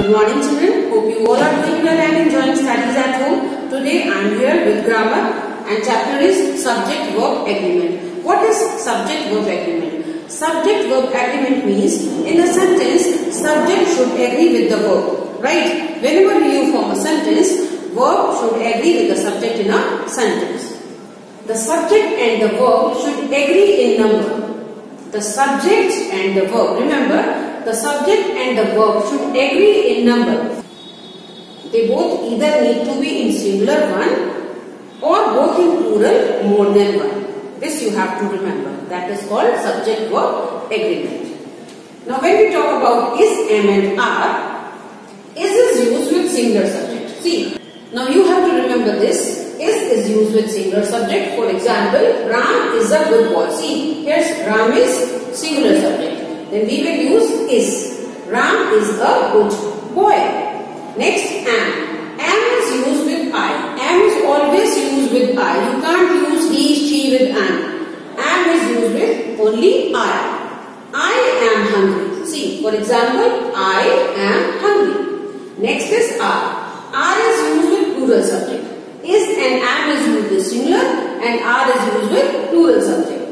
Good morning children. Hope you all are doing well and enjoying studies at home. Today I am here with grammar and chapter is subject verb agreement. What is subject verb agreement? Subject verb agreement means in a sentence subject should agree with the verb. Right? Whenever you form a sentence, verb should agree with the subject in a sentence. The subject and the verb should agree in number. The subject and the verb, remember, the subject and the verb should agree in number. They both either need to be in singular one or both in plural more than one. This you have to remember. That is called subject verb agreement. Now when we talk about is, am and are, is used with singular subject. See, now you have to remember this. Is used with singular subject. For example, Ram is a good boy. See, here's Ram is singular subject. Then we will use is. Ram is a good boy. Next, am. Am is used with I. Am is always used with I. You can't use he, she with am. Am is used with only I. I am hungry. See, for example, I am hungry. Next is are. Are is used with plural subject. Is and am is used with singular and are is used with plural subject.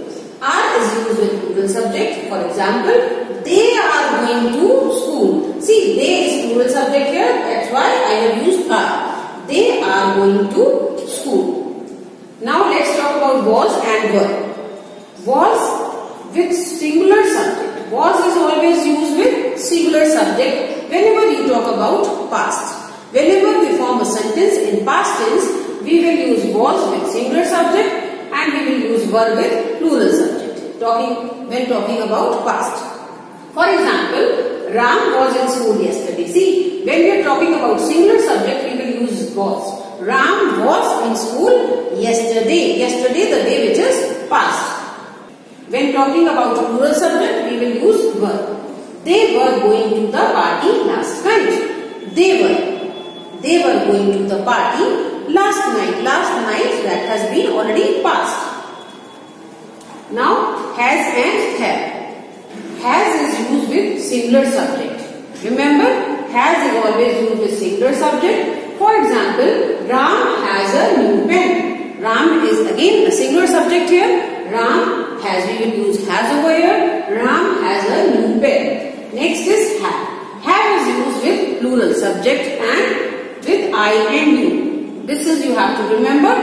Are is used with plural subject. For example, they are going to school. See, they is plural subject here. That's why I have used are. They are going to school. Now let's talk about was and were. Was with singular subject. Was is always used with singular subject whenever you talk about past. Whenever we form a sentence in past tense, we will use was with singular subject and we will use were with plural subject when talking about past. For example, Ram was in school yesterday. See, when we are talking about singular subject, we will use was. Ram was in school yesterday. Yesterday, the day which is past. When talking about plural subject, we will use were. They were going to the party last night. They were going to the party last night. Last night, that has been already past. Now, has and have. Has is used with singular subject. Remember, has is always used with singular subject. For example, Ram has a new pen. Ram is again a singular subject here. Ram has, we will use has over here. Ram has a new pen. Next is have. Have is used with plural subject and with I and you. This is you have to remember.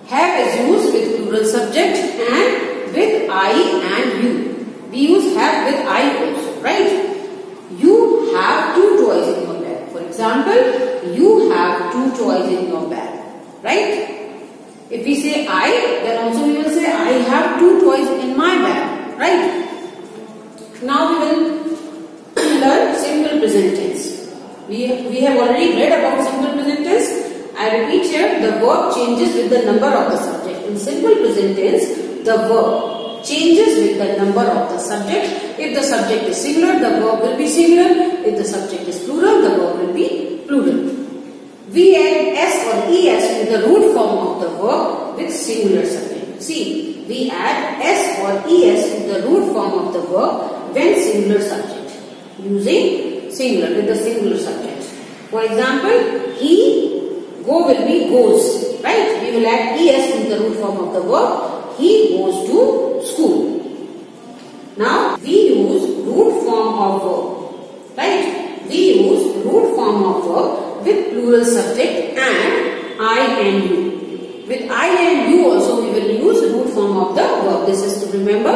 Have is used with plural subject and with I and you. We use have with I also, right? You have two toys in your bag. For example, you have two toys in your bag, right? If we say I, then also we will say I have two toys in my bag, right? Now we will learn simple present tense. We have already read about simple present tense. I repeat here, the verb changes with the number of the subject. In simple present tense, the verb changes with the number of the subject. If the subject is singular, the verb will be singular. If the subject is plural, the verb will be plural. We add s or es to the root form of the verb with singular subject. See, we add s or es to the root form of the verb when singular subject, using singular with the singular subject. For example, he, go will be goes, right? We will add es to the root form of the verb. He goes to school. Now, we use root form of verb, right? We use root form of verb with plural subject and I and you. With I and you also we will use root form of the verb. This is to remember.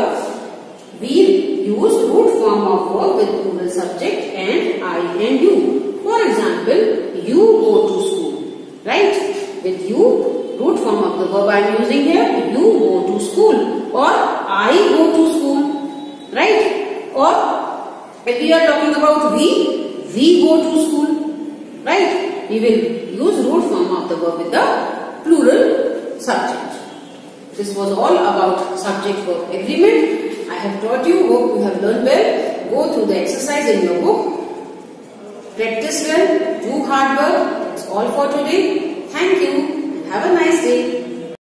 We use root form of verb with plural subject and I and you. For example, you go to school, right? With you, root form of the verb I am using here, you go to school or I go to school, right? Or if we are talking about we go to school, right? We will use root form of the verb with the plural subject. This was all about subject verb agreement. I have taught you, hope you have learned well. Go through the exercise in your book. Practice well, do hard work. That's all for today. Thank you and have a nice day.